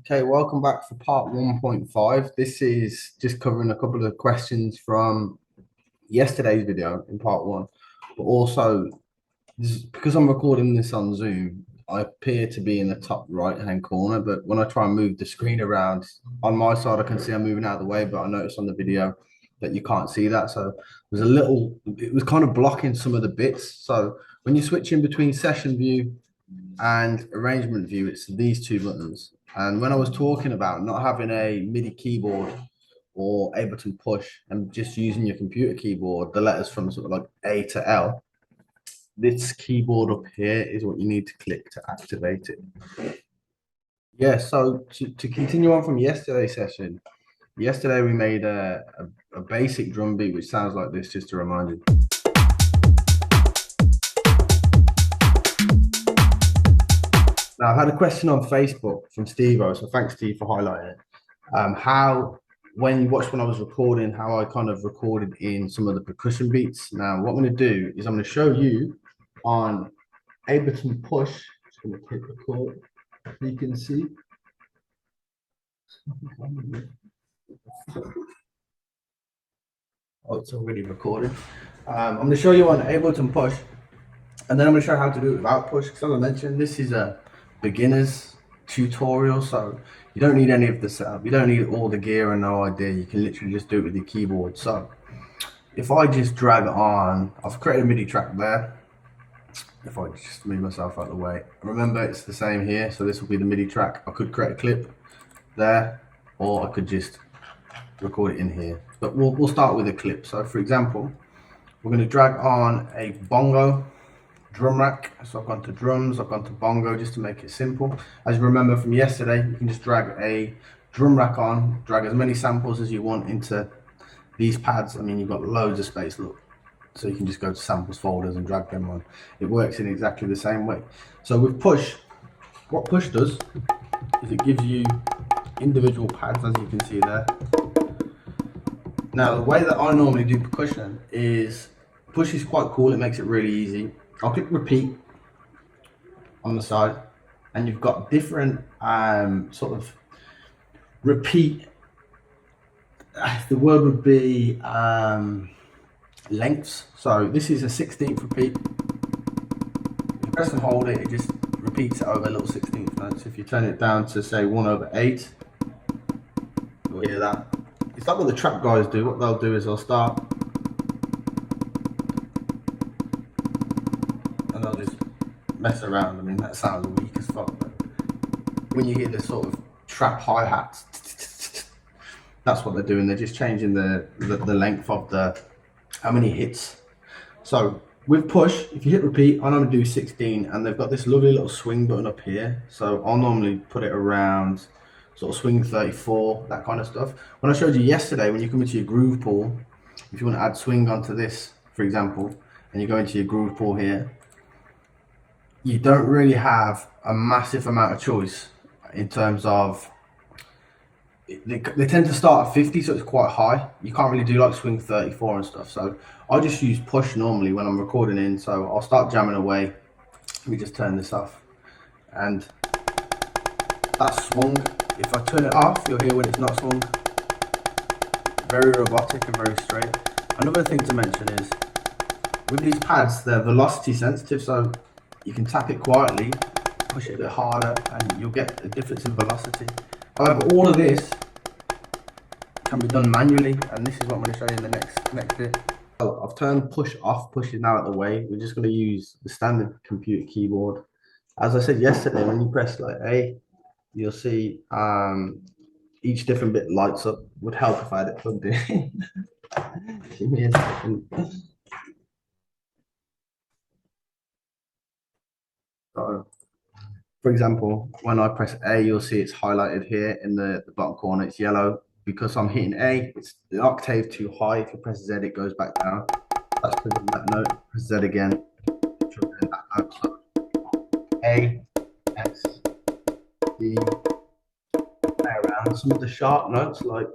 Okay, welcome back for part 1.5. This is just covering a couple of questions from yesterday's video in part one, but also because I'm recording this on Zoom, I appear to be in the top right-hand corner, but when I try and move the screen around on my side, I can see I'm moving out of the way, but I noticed on the video that you can't see that. So it was kind of blocking some of the bits. So when you switch in between session view and arrangement view, it's these two buttons. And when I was talking about not having a MIDI keyboard or Ableton push and just using your computer keyboard, the letters from sort of like A to L, this keyboard up here is what you need to click to activate it. Yeah, so to continue on from yesterday's session, yesterday we made a basic drum beat which sounds like this, just to remind you. Now, I've had a question on Facebook from Steve-O, so thanks, Steve, for highlighting it. When you watched when I was recording, how I kind of recorded in some of the percussion beats. Now, what I'm going to do is I'm going to show you on Ableton Push. Just going to hit record so you can see. Oh, it's already recorded. I'm going to show you on Ableton Push, and then I'm going to show you how to do it without push. Because as I mentioned, this is a beginner's tutorial, so you don't need any of the setup, you don't need all the gear and no idea. You can literally just do it with your keyboard. So if I just drag on, I've created a MIDI track there. If I just move myself out of the way, remember it's the same here, so this will be the MIDI track. I could create a clip there, or I could just record it in here, but we'll start with a clip. So for example, we're going to drag on a bongo drum rack. So I've gone to drums, I've gone to bongo, just to make it simple. As you remember from yesterday, you can just drag a drum rack on, drag as many samples as you want into these pads. I mean, you've got loads of space, look. So you can just go to samples folders and drag them on. It works in exactly the same way. So with push, what push does is it gives you individual pads, as you can see there. Now, the way that I normally do percussion is, push is quite cool, it makes it really easy. I'll click repeat on the side, and you've got different sort of repeat. The word would be lengths. So this is a 16th repeat. If you press and hold it, it just repeats it over little 16th notes. If you turn it down to say 1/8, you'll hear that. It's like what the trap guys do. What they'll do is they'll start and they'll just mess around. I mean, that sounds weak as fuck, but when you hear this sort of trap hi-hats, that's what they're doing. They're just changing the length of how many hits. So with push, if you hit repeat, I normally do 16, and they've got this lovely little swing button up here. So I'll normally put it around sort of swing 34, that kind of stuff. When I showed you yesterday, when you come into your groove pool, if you want to add swing onto this, for example, and you go into your groove pool here, you don't really have a massive amount of choice in terms of, they tend to start at 50, so it's quite high. You can't really do like swing 34 and stuff. So I just use push normally when I'm recording in. So I'll start jamming away. Let me just turn this off, and that's swung. If I turn it off, you'll hear when it's not swung. Very robotic and very straight. Another thing to mention is, with these pads, they're velocity sensitive, so you can tap it quietly, push it a bit harder, and you'll get a difference in velocity. However, all of this can be done manually, and this is what I'm going to show you in the next bit. So I've turned push off. Push is now out of the way. We're just going to use the standard computer keyboard. As I said yesterday, when you press like A, you'll see each different bit lights up. Would help if I had it plugged in. Give me a second. So, for example, when I press A, you'll see it's highlighted here in the bottom corner. It's yellow because I'm hitting A. It's the octave too high. If you press Z, it goes back down. That's because of that note. Press Z again. So A, S, D. Play around. Some of the sharp notes like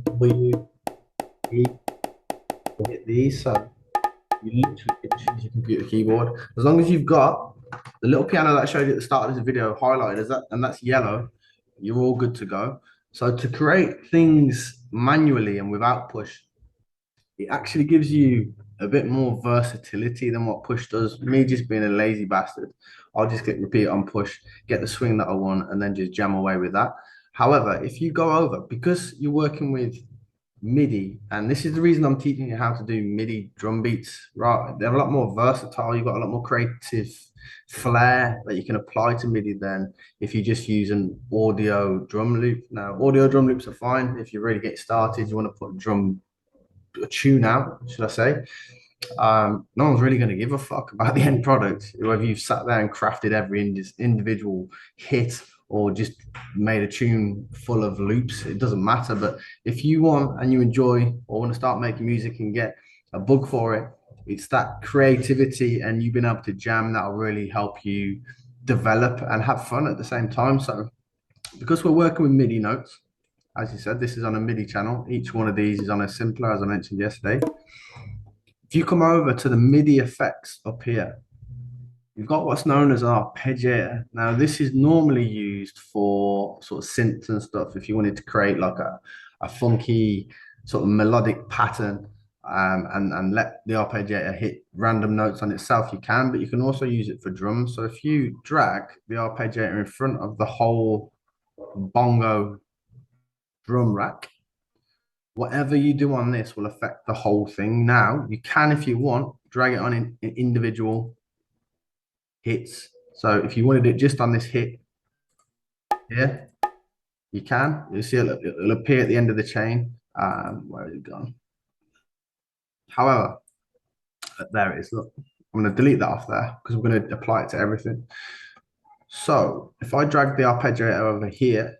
W, E, will hit these. So you literally choose your computer keyboard. As long as you've got the little piano that I showed you at the start of this video highlighted as that, and that's yellow, you're all good to go. So to create things manually and without push, it actually gives you a bit more versatility than what push does. Me just being a lazy bastard, I'll just click repeat on push, get the swing that I want, and then just jam away with that. However, if you go over, because you're working with MIDI, and this is the reason I'm teaching you how to do MIDI drum beats, right? They're a lot more versatile. You've got a lot more creative flair that you can apply to MIDI than if you just use an audio drum loop. Now, audio drum loops are fine if you're really getting started. You want to put a tune out, should I say? No one's really going to give a fuck about the end product, whether you've sat there and crafted every individual hit or just made a tune full of loops. It doesn't matter. But if you want and you enjoy or want to start making music and get a bug for it, it's that creativity and you being able to jam that will really help you develop and have fun at the same time. So because we're working with MIDI notes, as you said, this is on a MIDI channel. Each one of these is on a simpler, as I mentioned yesterday. If you come over to the MIDI effects up here, you've got what's known as arpeggiator. Now, this is normally used for sort of synths and stuff. If you wanted to create like a funky sort of melodic pattern and let the arpeggiator hit random notes on itself, you can, but you can also use it for drums. So if you drag the arpeggiator in front of the whole bongo drum rack, whatever you do on this will affect the whole thing. Now, you can, if you want, drag it on in individual hits. So if you wanted it just on this hit here, you can. You'll see it'll appear at the end of the chain. Where has it gone? However, there it is. Look, I'm going to delete that off there because we're going to apply it to everything. So if I drag the arpeggiator over here,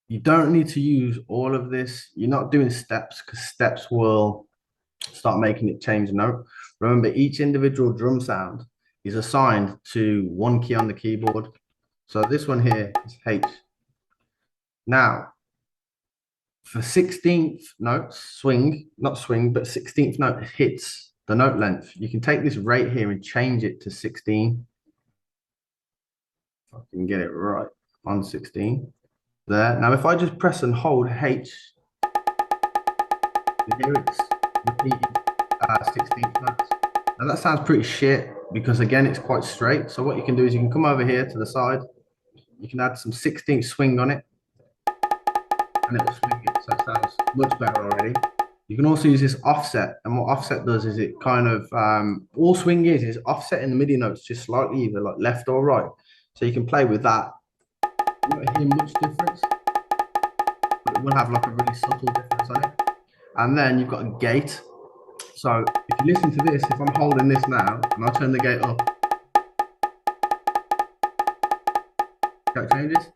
you don't need to use all of this. You're not doing steps because steps will start making it change note. Remember, each individual drum sound is assigned to one key on the keyboard. So this one here is H. Now, for 16th notes, swing, not swing, but 16th note hits the note length, you can take this right here and change it to 16. If I can get it right on 16. There. Now, if I just press and hold H, you hear it's repeating 16th notes. Now that sounds pretty shit because again, it's quite straight. So what you can do is you can come over here to the side. You can add some 16th swing on it and it will swing it. So it sounds much better already. You can also use this offset. And what offset does is it kind of, all swing is offsetting the MIDI notes just slightly, either like left or right. So you can play with that. You won't hear much difference, but it will have like a really subtle difference on it. And then you've got a gate. So if you listen to this, if I'm holding this now and I turn the gate up, that changes.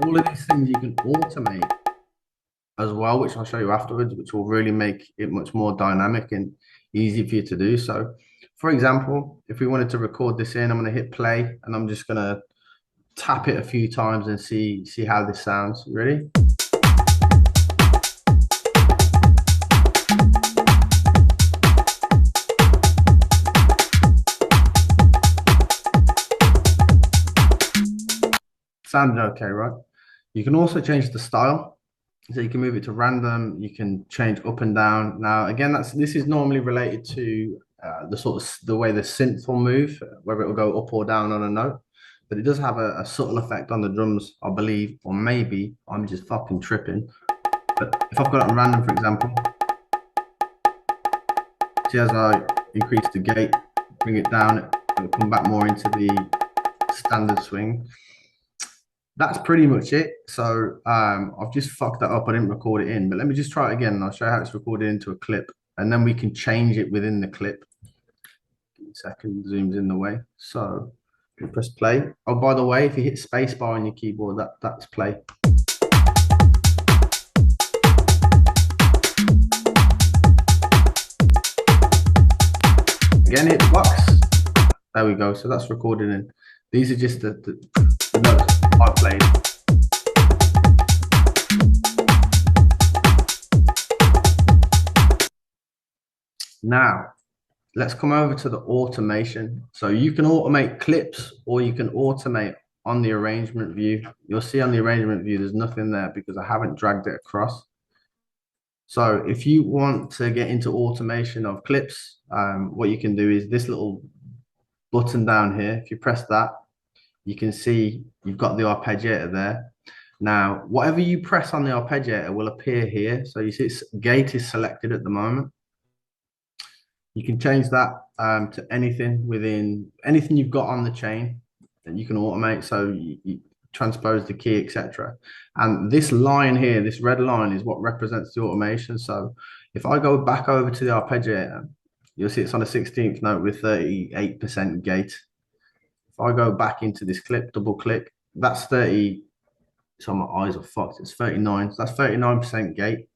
All of these things you can automate as well, which I'll show you afterwards, which will really make it much more dynamic and easy for you to do. So for example, if we wanted to record this in, I'm going to hit play and I'm just going to tap it a few times and see how this sounds. Ready? Sounded okay, right? You can also change the style. So you can move it to random, you can change up and down. Now, again, this is normally related to the way the synth will move, whether it will go up or down on a note. But it does have a subtle effect on the drums, I believe, or maybe I'm just fucking tripping. But if I've got it on random, for example, see as I increase the gate, bring it down, it'll come back more into the standard swing. That's pretty much it. So I've just fucked that up. I didn't record it in, but let me just try it again and I'll show you how it's recorded into a clip and then we can change it within the clip. Give me a second, zooms in the way. So you press play. Oh, by the way, if you hit spacebar on your keyboard, that's play. Again, hit the box. There we go. So that's recorded in. These are just the notes I played. Now, let's come over to the automation. So you can automate clips or you can automate on the arrangement view. You'll see on the arrangement view, there's nothing there because I haven't dragged it across. So if you want to get into automation of clips, what you can do is this little button down here. If you press that, you can see you've got the arpeggiator there. Now, whatever you press on the arpeggiator will appear here. So you see gate is selected at the moment. You can change that to anything within anything you've got on the chain that you can automate. So you transpose the key, etc. And this line here, this red line, is what represents the automation. So if I go back over to the arpeggiator, you'll see it's on a 16th note with 38% gate. If I go back into this clip, double click, that's 30. So my eyes are fucked. It's 39. So that's 39% gate.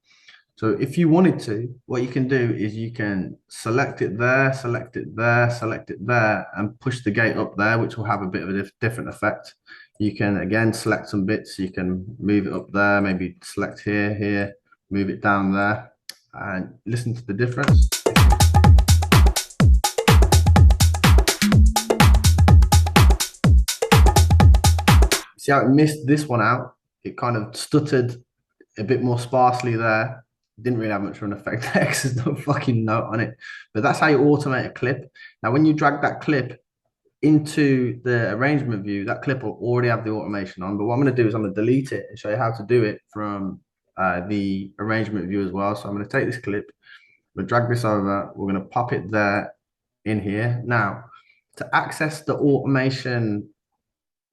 So if you wanted to, what you can do is you can select it there, select it there, select it there, and push the gate up there, which will have a bit of a different effect. You can, again, select some bits. You can move it up there, maybe select here, move it down there, and listen to the difference. See how it missed this one out? It kind of stuttered a bit more sparsely there. Didn't really have much of an effect there because there's no fucking note on it. But that's how you automate a clip. Now, when you drag that clip into the arrangement view, that clip will already have the automation on. But what I'm going to do is I'm going to delete it and show you how to do it from the arrangement view as well. So I'm going to take this clip, we'll drag this over, we're going to pop it there in here. Now, to access the automation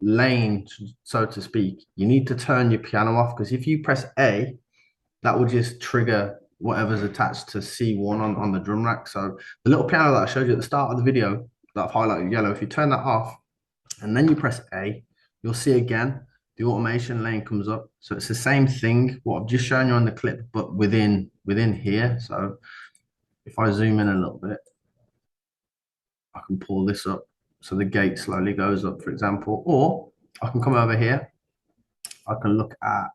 lane, so to speak, you need to turn your piano off, because if you press A, that will just trigger whatever's attached to C1 on the drum rack. So the little piano that I showed you at the start of the video that I've highlighted yellow, if you turn that off and then you press A, you'll see again the automation lane comes up. So it's the same thing, what I've just shown you on the clip, but within here. So if I zoom in a little bit, I can pull this up. So the gate slowly goes up, for example, or I can come over here. I can look at,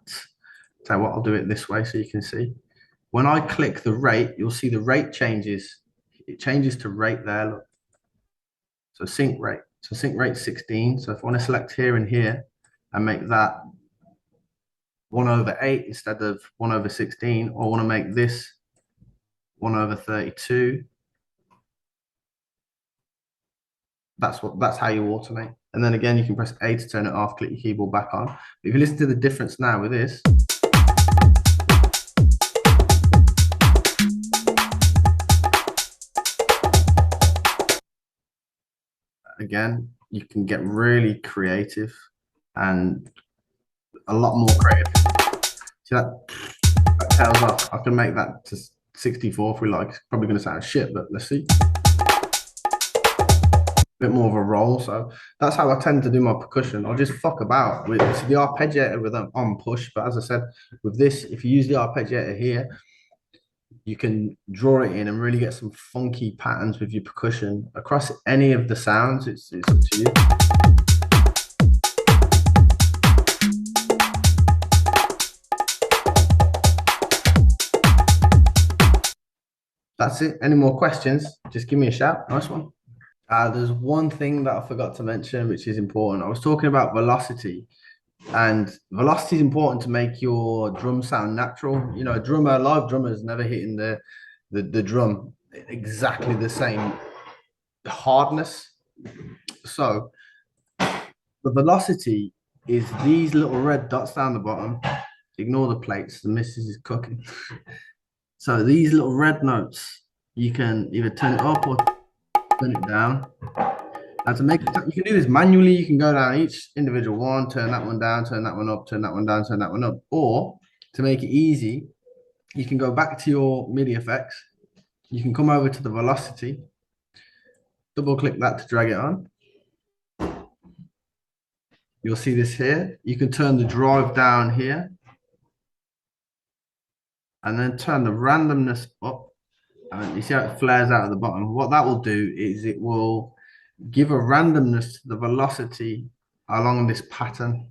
so what, I'll do it this way so you can see. When I click the rate, you'll see the rate changes. It changes to rate there, look. So sync rate. So sync rate 16. So if I want to select here and here and make that 1/8 instead of 1/16, or I want to make this 1/32. That's how you automate. And then again, you can press A to turn it off, click your keyboard back on. But if you listen to the difference now with this, again, you can get really creative and a lot more creative. See that tails off? I can make that to 64 if we like. It's probably going to sound shit, but let's see. Bit more of a roll. So that's how I tend to do my percussion. I'll just fuck about with the arpeggiator with an on push. But as I said, with this, if you use the arpeggiator here, you can draw it in and really get some funky patterns with your percussion across any of the sounds. It's up to you. That's it. Any more questions? Just give me a shout. Nice one. There's one thing that I forgot to mention, which is important. I was talking about velocity, and velocity is important to make your drum sound natural. You know, a drummer, a live drummer is never hitting the drum exactly the same hardness. So the velocity is these little red dots down the bottom. Ignore the plates, the missus is cooking. So these little red notes, you can either turn it up or turn it down. And to make it, you can do this manually. You can go down each individual one, turn that one down, turn that one up, turn that one down, turn that one up. Or to make it easy, you can go back to your MIDI effects. You can come over to the velocity, double click that to drag it on. You'll see this here. You can turn the drive down here and then turn the randomness up. And you see how it flares out at the bottom. What that will do is it will give a randomness to the velocity along this pattern.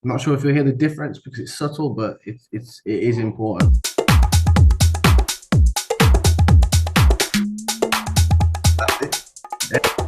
I'm not sure if you hear the difference because it's subtle, but it is important. Yeah.